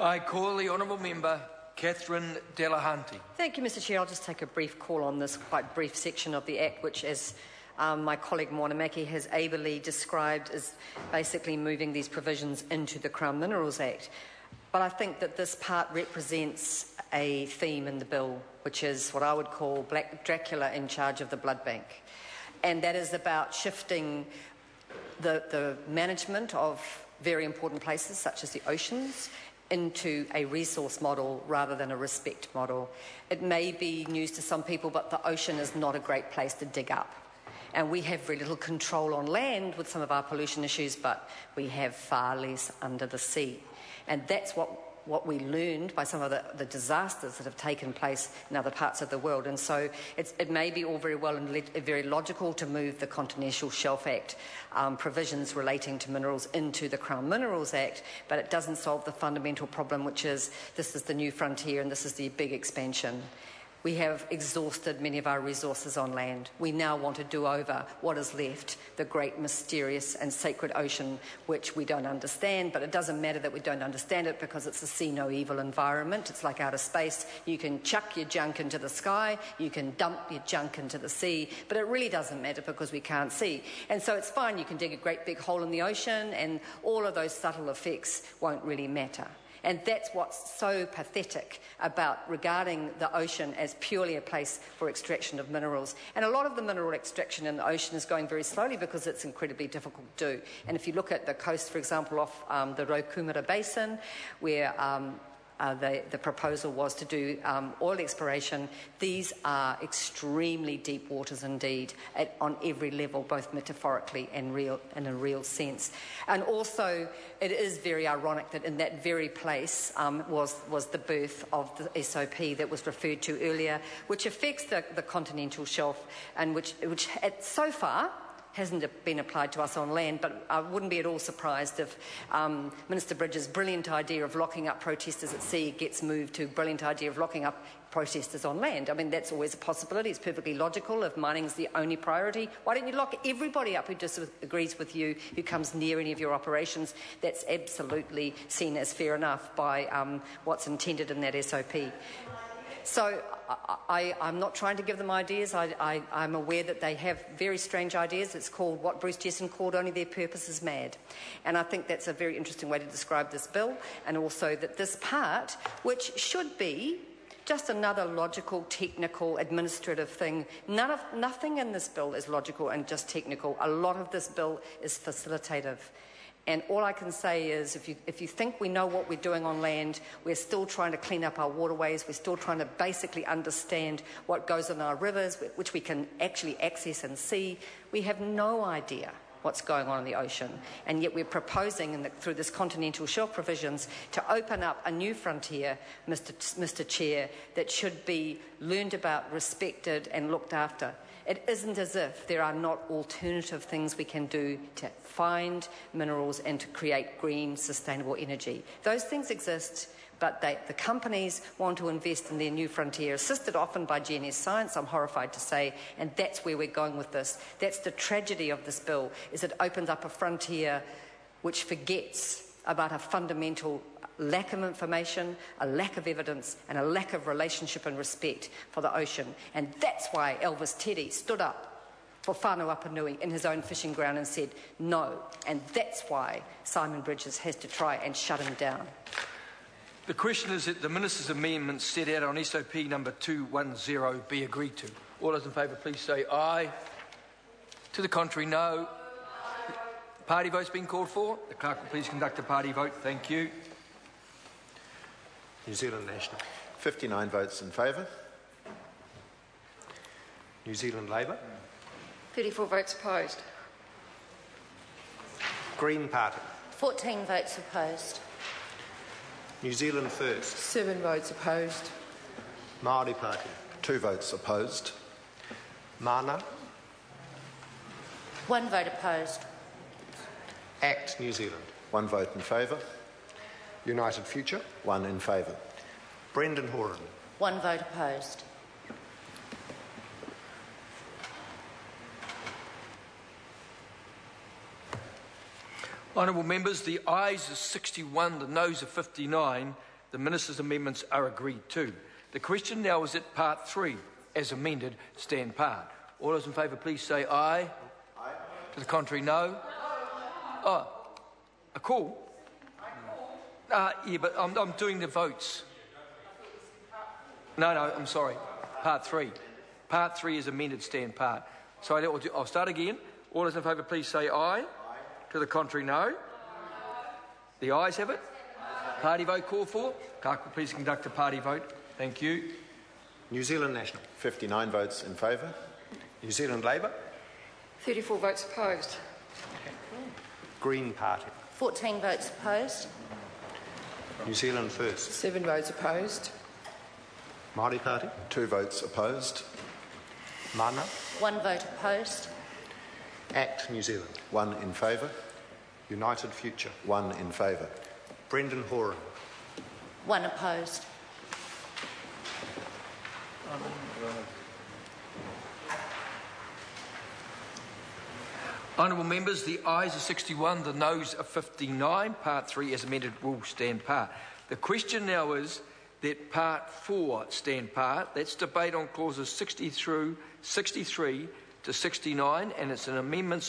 I call the Honourable Member Catherine Delahanty. Thank you, Mr Chair. I'll just take a brief call on this quite brief section of the Act, which, as my colleague Moanamaki has ably described, is basically moving these provisions into the Crown Minerals Act. But I think that this part represents a theme in the bill, which is what I would call Black Dracula in charge of the blood bank. And that is about shifting the management of very important places, such as the oceans, into a resource model rather than a respect model. It may be news to some people, but the ocean is not a great place to dig up. And we have very little control on land with some of our pollution issues, but we have far less under the sea. And that's what we learned by some of the disasters that have taken place in other parts of the world. And so it may be all very well and very logical to move the Continental Shelf Act provisions relating to minerals into the Crown Minerals Act, but it doesn't solve the fundamental problem, which is this is the new frontier and this is the big expansion. We have exhausted many of our resources on land. We now want to do over what is left, the great, mysterious and sacred ocean, which we don't understand, but it doesn't matter that we don't understand it because it's a see-no-evil environment. It's like outer space. You can chuck your junk into the sky, you can dump your junk into the sea, but it really doesn't matter because we can't see. And so it's fine, you can dig a great big hole in the ocean and all of those subtle effects won't really matter. And that's what's so pathetic about regarding the ocean as purely a place for extraction of minerals. And a lot of the mineral extraction in the ocean is going very slowly because it's incredibly difficult to do. And if you look at the coast, for example, off the Rokumura Basin, where the proposal was to do oil exploration, these are extremely deep waters indeed, on every level, both metaphorically and in a real sense. And also, it is very ironic that in that very place was the birth of the SOP that was referred to earlier, which affects the continental shelf and which so far hasn't been applied to us on land, but I wouldn't be at all surprised if Minister Bridges' brilliant idea of locking up protesters at sea gets moved to brilliant idea of locking up protesters on land. I mean, that's always a possibility. It's perfectly logical if mining is the only priority. Why don't you lock everybody up who disagrees with you, who comes near any of your operations? That's absolutely seen as fair enough by what's intended in that SOP. So I'm not trying to give them ideas. I'm aware that they have very strange ideas. It's called what Bruce Jesson called only their purpose is mad. And I think that's a very interesting way to describe this bill, and also that this part, which should be just another logical, technical, administrative thing. Nothing in this bill is logical and just technical. A lot of this bill is facilitative. And all I can say is if you think we know what we're doing on land, we're still trying to clean up our waterways, we're still trying to basically understand what goes on our rivers, which we can actually access and see. We have no idea what's going on in the ocean. And yet we're proposing through this continental shelf provisions to open up a new frontier, Mr Chair, that should be learned about, respected and looked after. It isn't as if there are not alternative things we can do to find minerals and to create green, sustainable energy. Those things exist, but the companies want to invest in their new frontier, assisted often by GNS science, I'm horrified to say, and that's where we're going with this. That's the tragedy of this bill, is it opens up a frontier which forgets about a fundamental lack of information, a lack of evidence and a lack of relationship and respect for the ocean. And that's why Elvis Teddy stood up for whānau Apanui in his own fishing ground and said no. And that's why Simon Bridges has to try and shut him down. The question is that the Minister's amendment set out on SOP number 210 be agreed to. All those in favour please say aye. To the contrary, no. Party vote's been called for. The clerk will please conduct a party vote. Thank you. New Zealand National. 59 votes in favour. New Zealand Labour. 34 votes opposed. Green Party. 14 votes opposed. New Zealand First. 7 votes opposed. Māori Party. 2 votes opposed. Mana. 1 vote opposed. ACT New Zealand. 1 vote in favour. United Future. 1 in favour. Brendan Horan. 1 vote opposed. Honourable members, the ayes are 61, the noes are 59. The Minister's amendments are agreed to. The question now is that Part 3, as amended, stand part. All those in favour, please say aye. Aye. To the contrary, no. Oh, a call? Yeah, but I'm doing the votes. No, I'm sorry. Part 3. Part 3 is amended, stand part. So I'll start again. All those in favour, please say aye. Aye. To the contrary, no. The ayes have it. Party vote called for. Clerk will please conduct a party vote. Thank you. New Zealand National. 59 votes in favour. New Zealand Labour. 34 votes opposed. Green Party. 14 votes opposed. New Zealand First. 7 votes opposed. Māori Party. 2 votes opposed. Mana. 1 vote opposed. ACT New Zealand. 1 in favour. United Future. 1 in favour. Brendan Horan. 1 opposed. Honourable members, the ayes are 61, the noes are 59. Part 3 as amended will stand part. The question now is that Part 4 stand part. That's debate on clauses 63 to 69, and it's an amendment